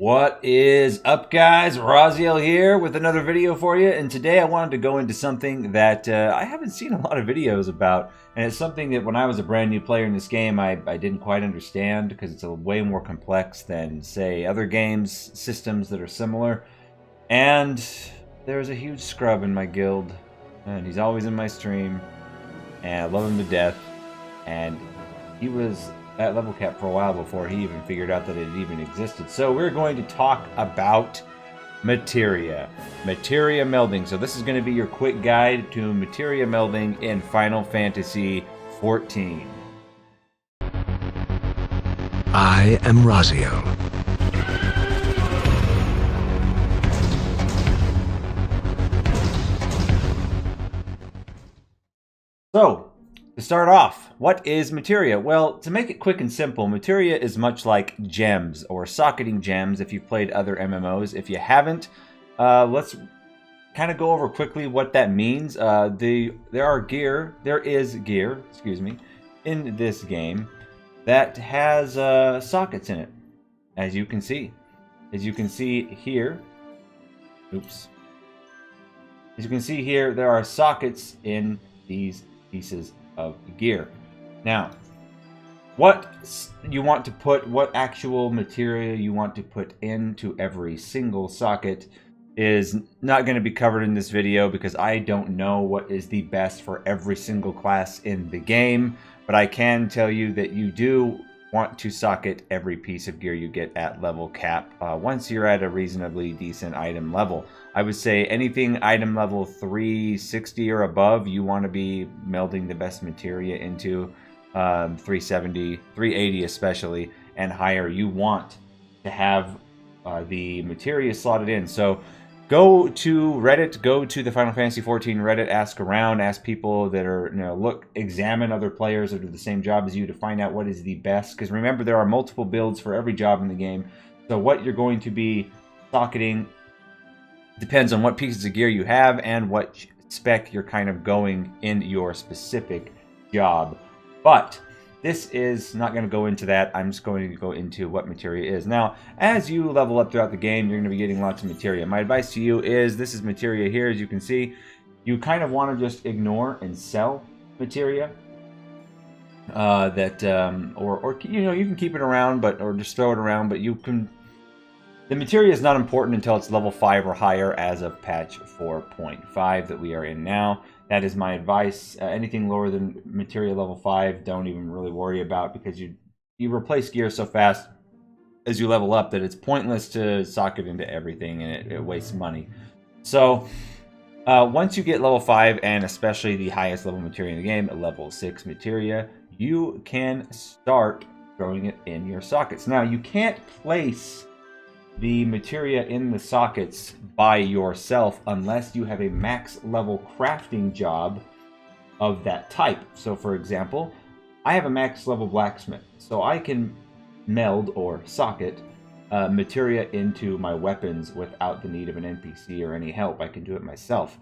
What is up, guys? Raziel here with another video for you, and today I wanted to go into something that I haven't seen a lot of videos about, and it's something that when I was a brand new player in this game I didn't quite understand because it's a way more complex than, say, other games, systems that are similar. And there's a huge scrub in my guild, and he's always in my stream, and I love him to death, and he was at level cap for a while before he even figured out that it even existed. So we're going to talk about Materia Melding. So this is going to be your quick guide to Materia Melding in Final Fantasy XIV. I am Raziel. So, to start off, what is Materia? Well, to make it quick and simple, Materia is much like gems or socketing gems if you've played other MMOs. If you haven't, let's kind of go over quickly what that means. There is gear, in this game that has sockets in it, as you can see. As you can see here, As you can see here, there are sockets in these pieces of gear. Now, what actual materia you want to put into every single socket is not going to be covered in this video because I don't know what is the best for every single class in the game, but I can tell you that you do want to socket every piece of gear you get at level cap once you're at a reasonably decent item level. I would say anything item level 360 or above, you want to be melding the best materia into. 370, 380 especially, and higher, you want to have the materia slotted in. So go to Reddit, go to the Final Fantasy XIV Reddit, ask around, ask people that are, examine other players that do the same job as you to find out what is the best. Because remember, there are multiple builds for every job in the game. So what you're going to be socketing depends on what pieces of gear you have and what spec you're kind of going in your specific job. But this is not going to go into that. I'm just going to go into what materia is. Now, as you level up throughout the game, you're going to be getting lots of materia. My advice to you is, this is materia here, as you can see. You kind of want to just ignore and sell materia. You can keep it around, or just throw it around, but you can... The materia is not important until it's level 5 or higher as of patch 4.5 that we are in now. That is my advice. Anything lower than materia level 5, don't even really worry about, because you replace gear so fast as you level up that it's pointless to socket into everything, and it wastes money. So once you get level 5, and especially the highest level materia in the game, level 6 materia, you can start throwing it in your sockets. Now, you can't place the materia in the sockets by yourself unless you have a max level crafting job of that type. So for example, I have a max level blacksmith, so I can meld or socket materia into my weapons without the need of an NPC or any help. I can do it myself.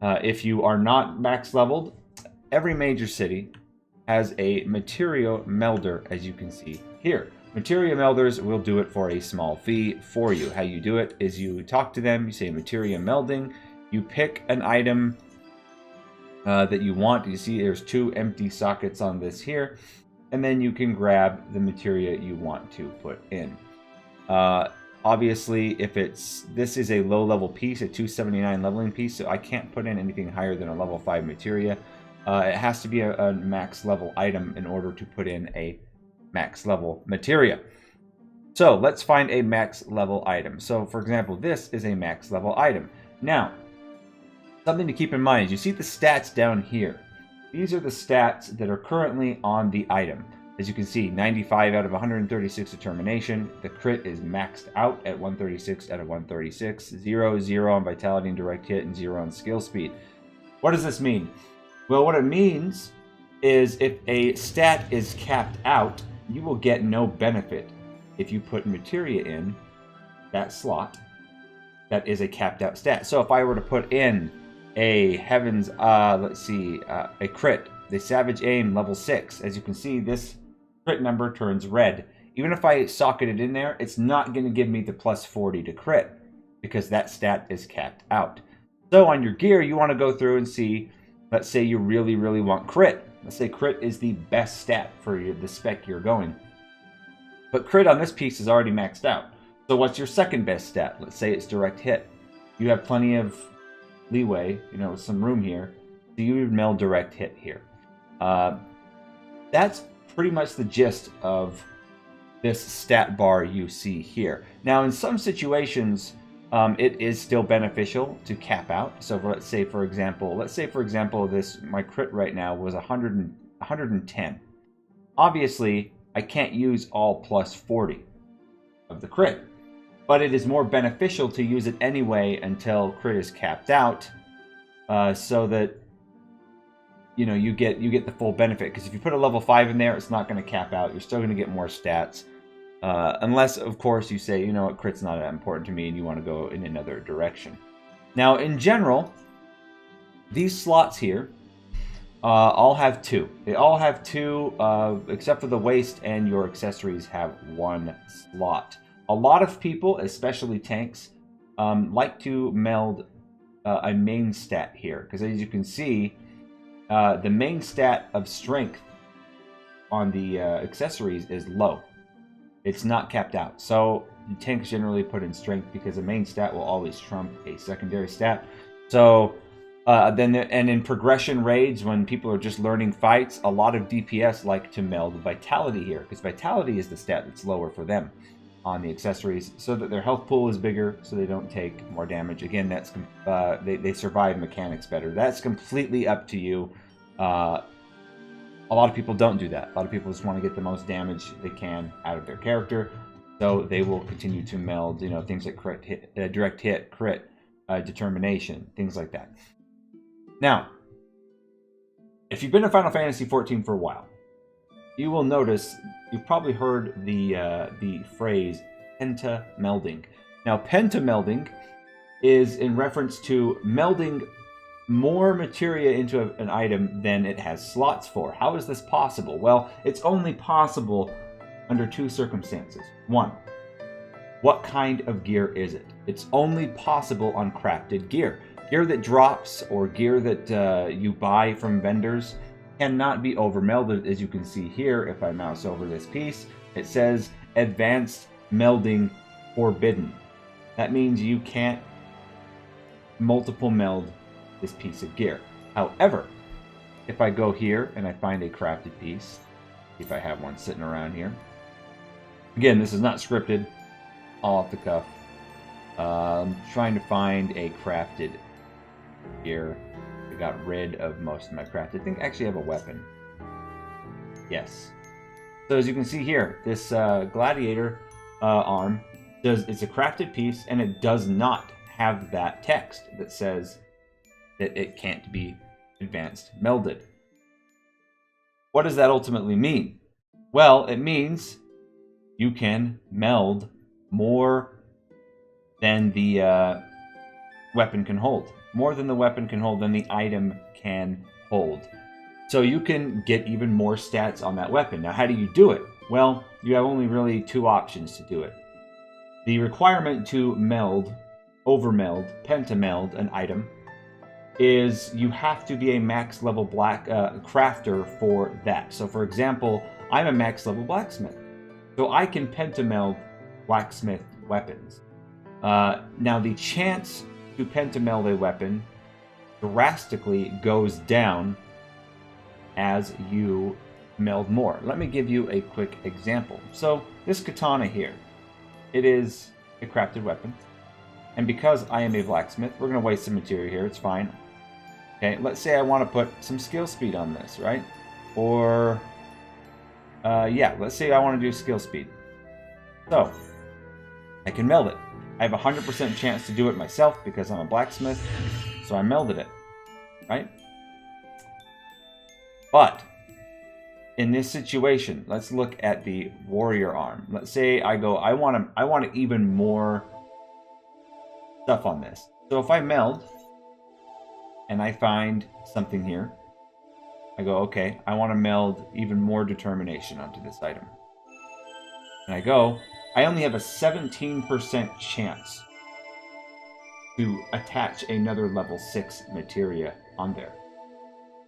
If you are not max leveled, every major city has a Materia Melder, as you can see here. Materia Melders will do it for a small fee for you. How you do it is you talk to them, you say Materia Melding, you pick an item that you want. You see there's 2 empty sockets on this here, and then you can grab the materia you want to put in. Obviously, this is a low level piece, a 279 leveling piece, so I can't put in anything higher than a level 5 materia. It has to be a max level item in order to put in a max level materia. So let's find a max level item. So for example, this is a max level item. Now, something to keep in mind is you see the stats down here. These are the stats that are currently on the item. As you can see, 95 out of 136 determination. The crit is maxed out at 136 out of 136. 0 on vitality and direct hit, and 0 on skill speed. What does this mean? Well, what it means is if a stat is capped out, you will get no benefit if you put materia in that slot that is a capped out stat. So if I were to put in a heavens, a crit, the Savage Aim level 6, as you can see, this crit number turns red even if I socket it in there, it's not going to give me the plus 40 to crit because that stat is capped out. So on your gear, you want to go through and see, let's say you really, really want crit. Let's say crit is the best stat for the spec you're going. But crit on this piece is already maxed out. So what's your second best stat? Let's say it's direct hit. You have plenty of leeway, some room here. So you would meld direct hit here. That's pretty much the gist of this stat bar you see here. Now, in some situations, it is still beneficial to cap out. So let's say, for example, my crit right now was 110. Obviously, I can't use all plus 40 of the crit, but it is more beneficial to use it anyway until crit is capped out, so that you get the full benefit. Because if you put a level 5 in there, it's not going to cap out. You're still going to get more stats, unless of course you say, what, crit's not that important to me, and you want to go in another direction. Now, in general, these slots here all have 2. They all have 2, except for the waist and your accessories have 1 slot. A lot of people, especially tanks, like to meld a main stat here, because as you can see, the main stat of strength on the accessories is low. It's not capped out. So tanks generally put in strength because a main stat will always trump a secondary stat. So and in progression raids, when people are just learning fights, a lot of DPS like to meld vitality here, because vitality is the stat that's lower for them on the accessories, so that their health pool is bigger, so they don't take more damage. Again, that's they survive mechanics better. That's completely up to you. A lot of people don't do that. A lot of people just want to get the most damage they can out of their character, so they will continue to meld, things like crit hit, direct hit, crit, determination, things like that. Now, if you've been in Final Fantasy XIV for a while, you will notice you've probably heard the phrase Penta Melding. Now, Penta Melding is in reference to melding more materia into an item than it has slots for. How is this possible? Well, it's only possible under 2 circumstances. 1, what kind of gear is it? It's only possible on crafted gear. Gear that drops or gear that you buy from vendors cannot be over-melded. As you can see here, if I mouse over this piece, it says Advanced Melding Forbidden. That means you can't multiple meld this piece of gear. However, if I go here and I find a crafted piece, if I have one sitting around here, again, this is not scripted, all off the cuff. I'm trying to find a crafted gear. I got rid of most of my craft. I think I actually have a weapon. Yes. So as you can see here, this gladiator arm it's a crafted piece, and it does not have that text that says that it can't be advanced melded. What does that ultimately mean? Well, it means you can meld more than the weapon can hold. More than the weapon can hold, than the item can hold. So you can get even more stats on that weapon. Now, how do you do it? Well, you have only really 2 options to do it. The requirement to overmeld, pentameld an item is you have to be a max level crafter for that. So for example, I'm a max level blacksmith, so I can pentameld blacksmith weapons. Now the chance to pentameld a weapon drastically goes down as you meld more. Let me give you a quick example. So this katana here, it is a crafted weapon, and because I am a blacksmith, we're going to waste some material here. It's fine. Okay, let's say I want to put some skill speed on this, right? Or let's say I want to do skill speed. So I can meld it. I have a 100% chance to do it myself because I'm a blacksmith, so I melded it, right? But in this situation, let's look at the warrior arm. Let's say I want even more stuff on this. So if I meld and I find something here, I go, okay, I want to meld even more determination onto this item. and I go, I only have a 17% chance to attach another level 6 materia on there.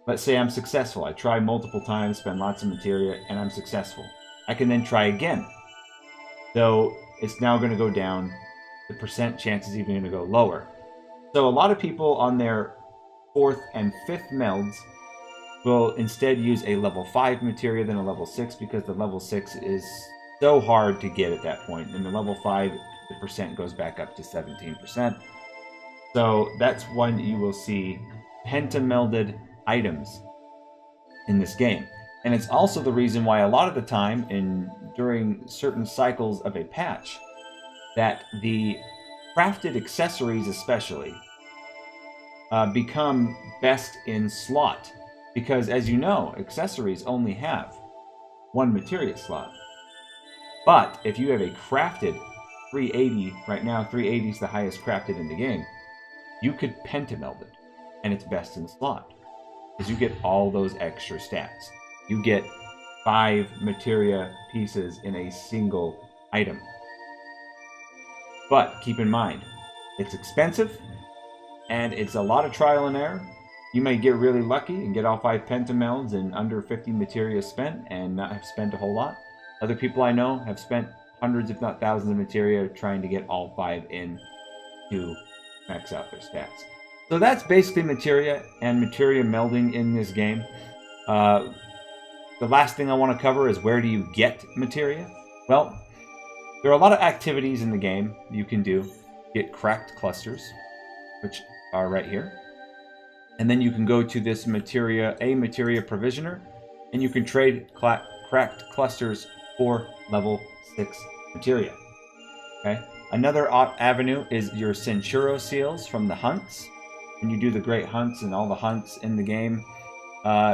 Let's say I'm successful. I try multiple times, spend lots of materia, and I'm successful. I can then try again. So it's now going to go down. The percent chance is even going to go lower. So a lot of people on their 4th and 5th melds will instead use a level 5 materia than a level 6 because the level 6 is so hard to get at that point. And the level 5, the percent goes back up to 17%. So that's when you will see penta melded items in this game. And it's also the reason why a lot of the time during certain cycles of a patch that the crafted accessories especially become best in slot, because as you know, accessories only have one materia slot. But if you have a crafted 380, right now 380 is the highest crafted in the game, you could penta meld it and it's best in slot because you get all those extra stats. You get 5 materia pieces in a single item. But keep in mind, it's expensive and it's a lot of trial and error. You may get really lucky and get all 5 pentamelds in under 50 materia spent and not have spent a whole lot. Other people I know have spent hundreds if not thousands of materia trying to get all 5 in to max out their stats. So that's basically materia and materia melding in this game. The last thing I want to cover is where do you get materia? Well, there are a lot of activities in the game you can do. Get cracked clusters, which are right here. And then you can go to this materia provisioner, and you can trade cracked clusters for level 6 materia. Okay. Another avenue is your Centuro seals from the hunts. When you do the great hunts and all the hunts in the game,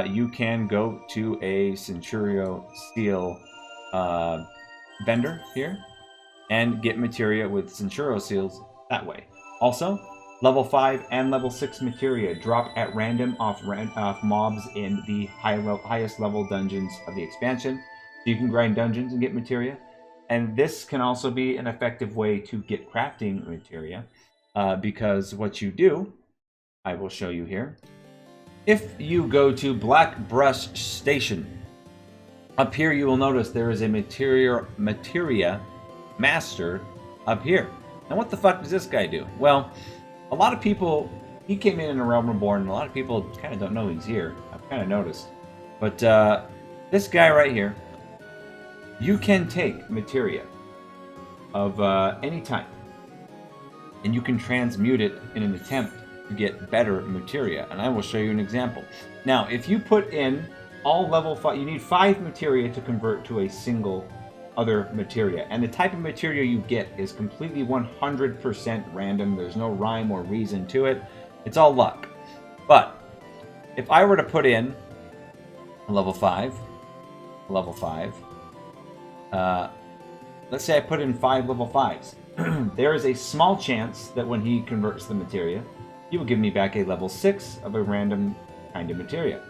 you can go to a Centuro seal vendor here and get materia with Centuro seals that way. Also, level 5 and level 6 materia drop at random off mobs in the highest level dungeons of the expansion. So you can grind dungeons and get materia. And this can also be an effective way to get crafting materia because what you do, I will show you here. If you go to Black Brush Station, up here you will notice there is a Materia Master up here. Now what the fuck does this guy do? Well, a lot of people, he came in a Realm Reborn, and a lot of people kind of don't know he's here. I've kind of noticed. But this guy right here, you can take materia of any type, and you can transmute it in an attempt to get better materia. And I will show you an example. Now, if you put in all level 5, you need 5 materia to convert to a single other materia. And the type of materia you get is completely 100% random. There's no rhyme or reason to it. It's all luck. But if I were to put in a level 5, let's say I put in 5 level 5s. There is a small chance that when he converts the materia, he will give me back a level 6 of a random kind of materia.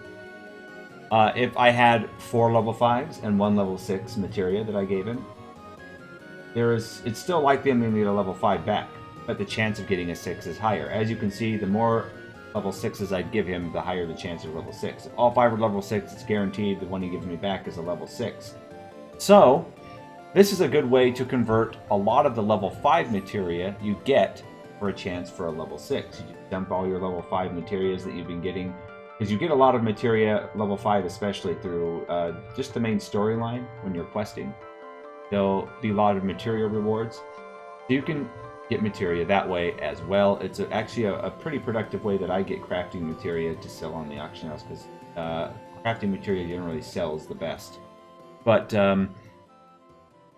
If I had 4 level 5s and 1 level 6 materia that I gave him, it's still likely I'm going to get a level 5 back, but the chance of getting a 6 is higher. As you can see, the more level 6s I'd give him, the higher the chance of level 6. If all 5 are level 6, it's guaranteed the one he gives me back is a level 6. So, this is a good way to convert a lot of the level 5 materia you get for a chance for a level 6. You just dump all your level 5 materias that you've been getting, because you get a lot of materia, level 5 especially, through just the main storyline when you're questing. There'll be a lot of materia rewards. So you can get materia that way as well. It's actually a pretty productive way that I get crafting materia to sell on the auction house, because crafting materia generally sells the best. But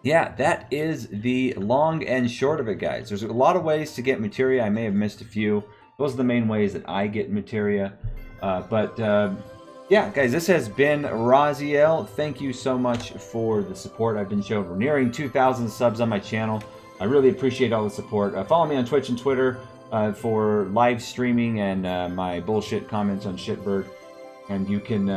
yeah, that is the long and short of it, guys. There's a lot of ways to get materia. I may have missed a few. Those are the main ways that I get materia. Yeah, guys, this has been Raziel. Thank you so much for the support I've been shown. We're nearing 2,000 subs on my channel. I really appreciate all the support. Follow me on Twitch and Twitter for live streaming and my bullshit comments on Shitbird. And you can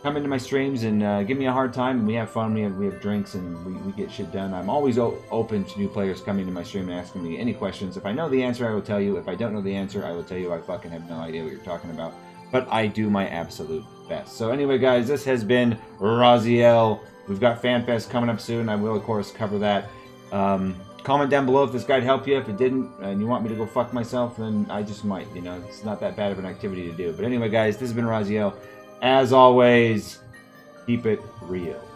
come into my streams and give me a hard time. And we have fun. We have drinks and we get shit done. I'm always open to new players coming to my stream and asking me any questions. If I know the answer, I will tell you. If I don't know the answer, I will tell you I fucking have no idea what you're talking about. But I do my absolute best. So anyway, guys, this has been Raziel. We've got FanFest coming up soon. I will, of course, cover that. Comment down below if this guide helped you. If it didn't, and you want me to go fuck myself, then I just might. You know, it's not that bad of an activity to do. But anyway, guys, this has been Raziel. As always, keep it real.